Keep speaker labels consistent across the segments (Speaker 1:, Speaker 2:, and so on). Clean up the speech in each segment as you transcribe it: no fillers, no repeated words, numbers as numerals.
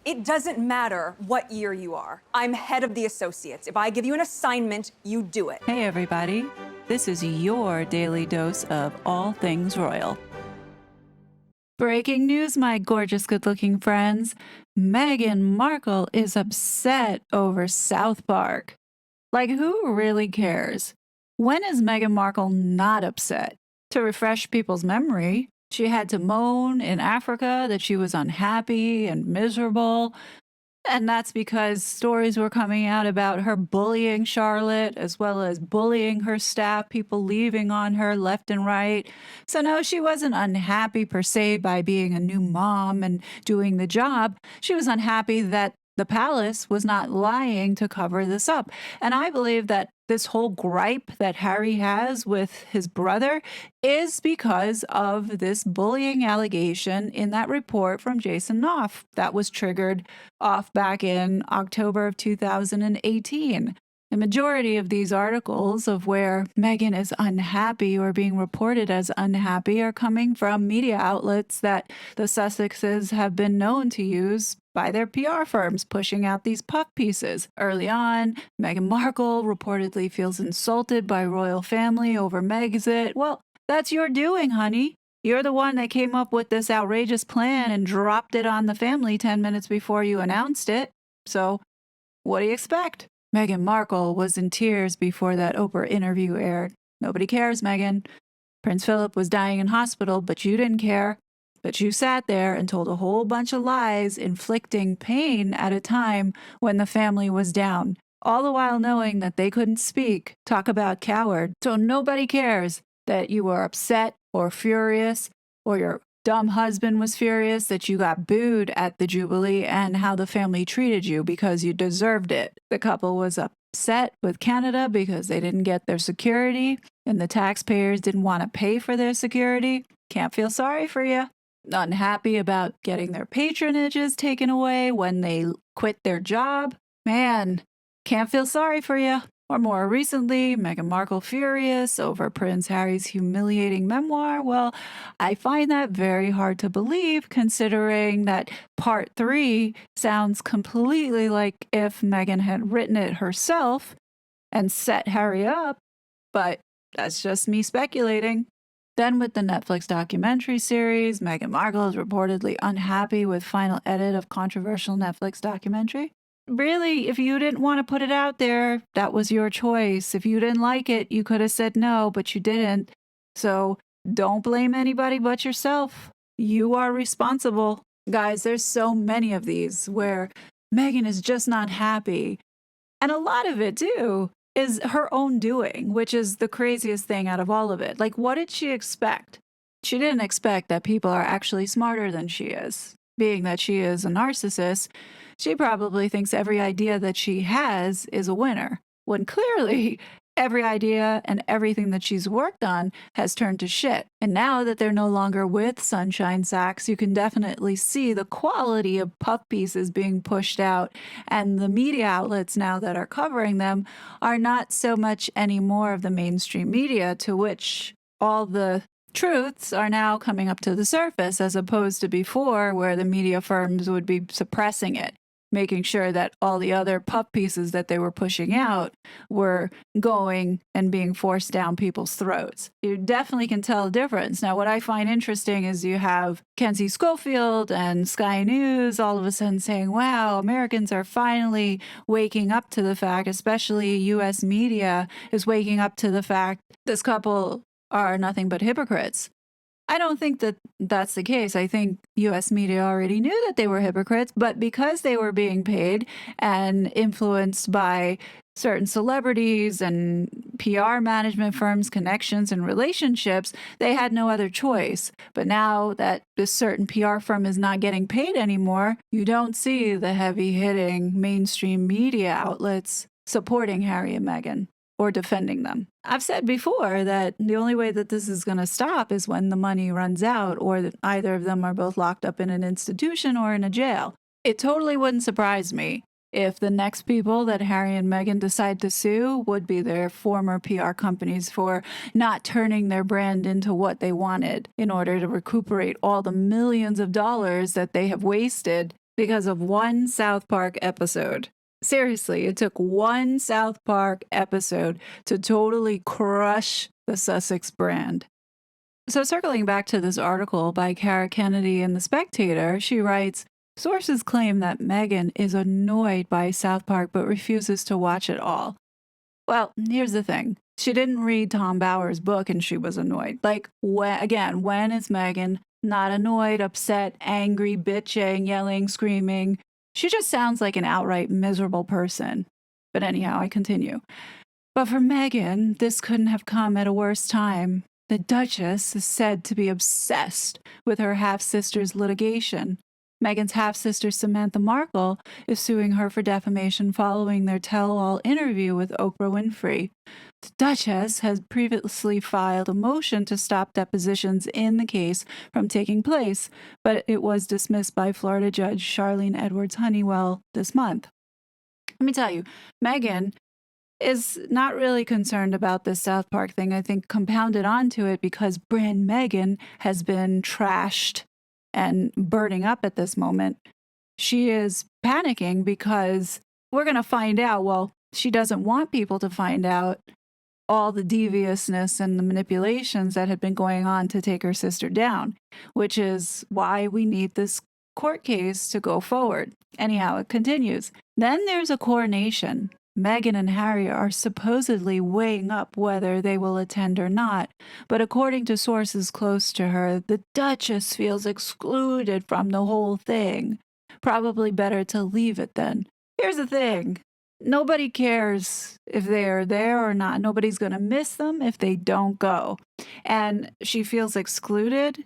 Speaker 1: It doesn't matter what year you are. I'm head of the associates. If I give you an assignment, you do it.
Speaker 2: Hey, everybody. This is your daily dose of all things royal. Breaking news, my gorgeous, good looking friends. Meghan Markle is upset over South Park. Like, who really cares? When is Meghan Markle not upset? To refresh people's memory, she had to moan in Africa that she was unhappy and miserable. And that's because stories were coming out about her bullying Charlotte, as well as bullying her staff, people leaving on her left and right. So, no, she wasn't unhappy per se by being a new mom and doing the job. She was unhappy that the palace was not lying to cover this up. And I believe that this whole gripe that Harry has with his brother is because of this bullying allegation in that report from Jason Knopf that was triggered off back in October of 2018. The majority of these articles of where Meghan is unhappy or being reported as unhappy are coming from media outlets that the Sussexes have been known to use by their PR firms pushing out these puff pieces. Early on, Meghan Markle reportedly feels insulted by royal family over Megxit. Well, that's your doing, honey. You're the one that came up with this outrageous plan and dropped it on the family 10 minutes before you announced it. So, what do you expect? Meghan Markle was in tears before that Oprah interview aired. Nobody cares, Meghan. Prince Philip was dying in hospital, but you didn't care. But you sat there and told a whole bunch of lies, inflicting pain at a time when the family was down, all the while knowing that they couldn't speak. Talk about coward. So nobody cares that you were upset or furious, or your dumb husband was furious that you got booed at the Jubilee and how the family treated you because you deserved it. The couple was upset with Canada because they didn't get their security and the taxpayers didn't want to pay for their security. Can't feel sorry for you. Unhappy about getting their patronages taken away when they quit their job. Man, can't feel sorry for you. Or more recently, Meghan Markle furious over Prince Harry's humiliating memoir. Well, I find that very hard to believe considering that part 3 sounds completely like if Meghan had written it herself and set Harry up, but that's just me speculating. Then with the Netflix documentary series, Meghan Markle is reportedly unhappy with final edit of controversial Netflix documentary. Really, if you didn't want to put it out there, that was your choice. If you didn't like it, you could have said no, but you didn't. So don't blame anybody but yourself. You are responsible. Guys, there's so many of these where Meghan is just not happy. And a lot of it, too, is her own doing, which is the craziest thing out of all of it. Like, what did she expect? She didn't expect that people are actually smarter than she is. Being that she is a narcissist, she probably thinks every idea that she has is a winner, when clearly every idea and everything that she's worked on has turned to shit. And now that they're no longer with Sunshine Sacks, you can definitely see the quality of puff pieces being pushed out, and the media outlets now that are covering them are not so much anymore of the mainstream media, to which all the truths are now coming up to the surface, as opposed to before where the media firms would be suppressing it, making sure that all the other puff pieces that they were pushing out were going and being forced down people's throats. You definitely can tell a difference. Now, what I find interesting is you have Kenzie Schofield and Sky News all of a sudden saying, wow, Americans are finally waking up to the fact, especially US media is waking up to the fact this couple are nothing but hypocrites. I don't think that that's the case. I think US media already knew that they were hypocrites, but because they were being paid and influenced by certain celebrities and PR management firms, connections and relationships, they had no other choice. But now that this certain PR firm is not getting paid anymore, you don't see the heavy-hitting mainstream media outlets supporting Harry and Meghan or defending them. I've said before that the only way that this is going to stop is when the money runs out, or that either of them are both locked up in an institution or in a jail. It totally wouldn't surprise me if the next people that Harry and Meghan decide to sue would be their former PR companies for not turning their brand into what they wanted in order to recuperate all the millions of dollars that they have wasted because of one South Park episode. Seriously, it took one South Park episode to totally crush the Sussex brand. So, circling back to this article by Kara Kennedy in The Spectator, she writes, sources claim that Meghan is annoyed by South Park but refuses to watch it all. Well, here's the thing. She didn't read Tom Bower's book and she was annoyed. Like, when is Meghan not annoyed, upset, angry, bitching, yelling, screaming? She just sounds like an outright miserable person. But anyhow, I continue. But for Meghan, this couldn't have come at a worse time. The Duchess is said to be obsessed with her half-sister's litigation. Meghan's half-sister Samantha Markle is suing her for defamation following their tell-all interview with Oprah Winfrey. The Duchess has previously filed a motion to stop depositions in the case from taking place, but it was dismissed by Florida Judge Charlene Edwards Honeywell this month. Let me tell you, Meghan is not really concerned about this South Park thing. I think compounded onto it because brand Meghan has been trashed and burning up at this moment. She is panicking because we're going to find out, well, she doesn't want people to find out all the deviousness and the manipulations that had been going on to take her sister down, which is why we need this court case to go forward. Anyhow, it continues. Then there's a coronation. Meghan and Harry are supposedly weighing up whether they will attend or not, but according to sources close to her, the Duchess feels excluded from the whole thing. Probably better to leave it then. Here's the thing. Nobody cares if they're there or not. Nobody's going to miss them if they don't go. And she feels excluded.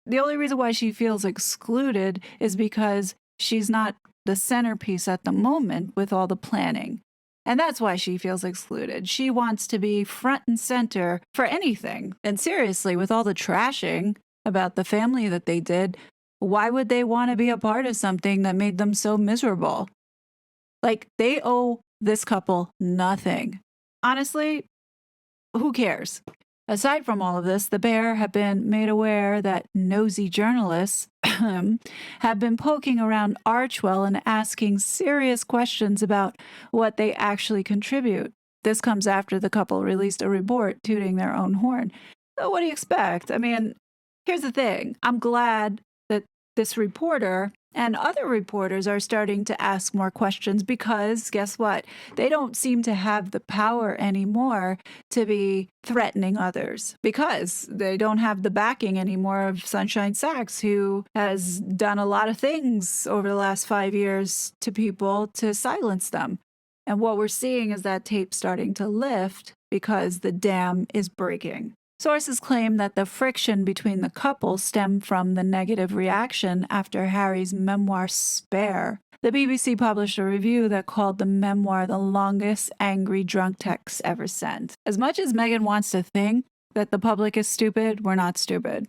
Speaker 2: The only reason why she feels excluded is because she's not the centerpiece at the moment with all the planning. And that's why she feels excluded. She wants to be front and center for anything. And seriously, with all the trashing about the family that they did, why would they want to be a part of something that made them so miserable? Like, they owe this couple nothing. Honestly, who cares? Aside from all of this, the Bear have been made aware that nosy journalists have been poking around Archewell and asking serious questions about what they actually contribute. This comes after the couple released a report tooting their own horn. So what do you expect? I mean, here's the thing. I'm glad that this reporter and other reporters are starting to ask more questions because guess what? They don't seem to have the power anymore to be threatening others because they don't have the backing anymore of Sunshine Sachs, who has done a lot of things over the last 5 years to people to silence them. And what we're seeing is that tape starting to lift because the dam is breaking. Sources claim that the friction between the couple stemmed from the negative reaction after Harry's memoir Spare. The BBC published a review that called the memoir the longest angry drunk text ever sent. As much as Meghan wants to think that the public is stupid, we're not stupid.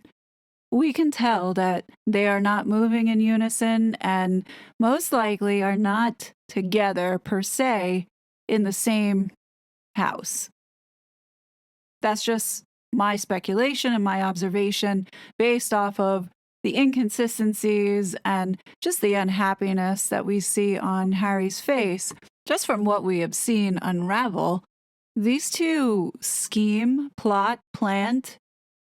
Speaker 2: We can tell that they are not moving in unison and most likely are not together per se in the same house. That's just my speculation and my observation based off of the inconsistencies and just the unhappiness that we see on Harry's face. Just from what we have seen unravel, these two scheme, plot, plant,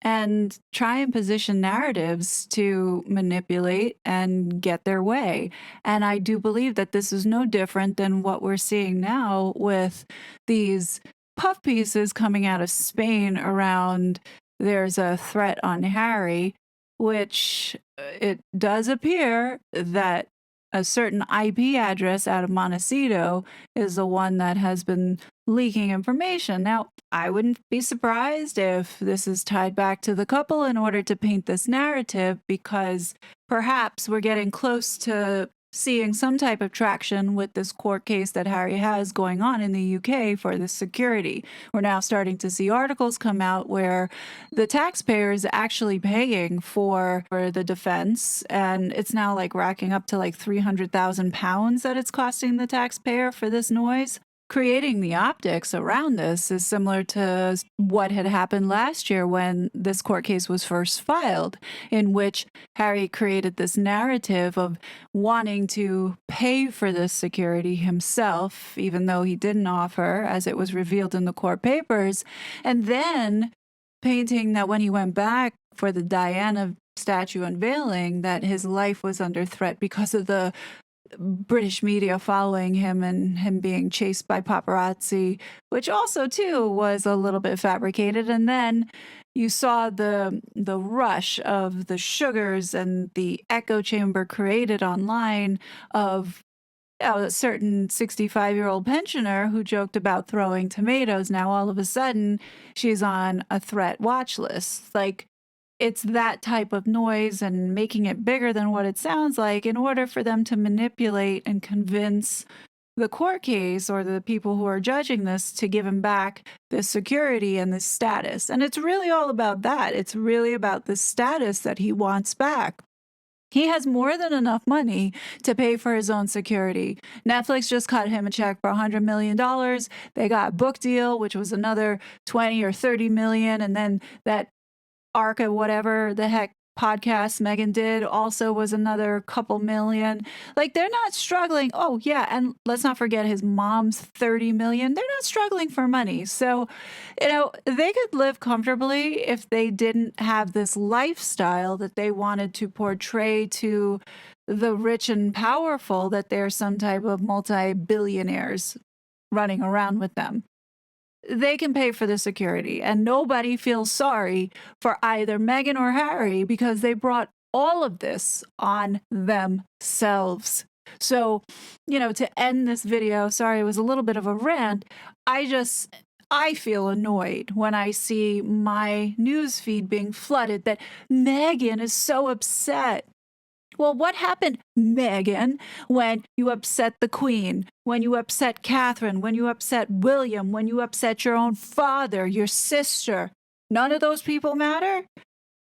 Speaker 2: and try and position narratives to manipulate and get their way. And I do believe that this is no different than what we're seeing now with these puff pieces coming out of Spain around there's a threat on Harry, which it does appear that a certain IP address out of Montecito is the one that has been leaking information. Now, I wouldn't be surprised if this is tied back to the couple in order to paint this narrative, because perhaps we're getting close to seeing some type of traction with this court case that Harry has going on in the UK for the security. We're now starting to see articles come out where the taxpayer is actually paying for the defense, and it's now like racking up to like £300,000 that it's costing the taxpayer for this noise. creating the optics around this is similar to what had happened last year when this court case was first filed, in which Harry created this narrative of wanting to pay for this security himself, even though he didn't offer, as it was revealed in the court papers, and then painting that when he went back for the Diana statue unveiling, that his life was under threat because of the British media following him and him being chased by paparazzi, which also too was a little bit fabricated. And then you saw the rush of the sugars and the echo chamber created online of a certain 65-year-old pensioner who joked about throwing tomatoes. Now all of a sudden she's on a threat watch list. Like, it's that type of noise and making it bigger than what it sounds like in order for them to manipulate and convince the court case or the people who are judging this to give him back this security and this status. And it's really all about that. It's really about the status that he wants back. He has more than enough money to pay for his own security. Netflix just cut him a check for $100 million. They got a book deal, which was another 20 or 30 million. And then that Arca, whatever the heck podcast Meghan did, also was another couple million. Like, they're not struggling. Oh, yeah. And let's not forget his mom's 30 million. They're not struggling for money. So, they could live comfortably if they didn't have this lifestyle that they wanted to portray to the rich and powerful, that they're some type of multi-billionaires running around with them. They can pay for the security, and nobody feels sorry for either Meghan or Harry because they brought all of this on themselves. So, to end this video, sorry, it was a little bit of a rant. I feel annoyed when I see my news feed being flooded that Meghan is so upset. Well, what happened, Meghan, when you upset the Queen, when you upset Catherine, when you upset William, when you upset your own father, your sister? None of those people matter?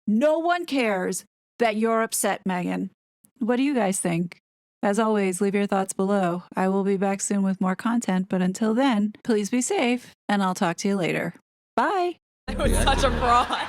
Speaker 2: No one cares that you're upset, Meghan. What do you guys think? As always, leave your thoughts below. I will be back soon with more content, but until then, please be safe, and I'll talk to you later. Bye.
Speaker 1: That was such a fraud.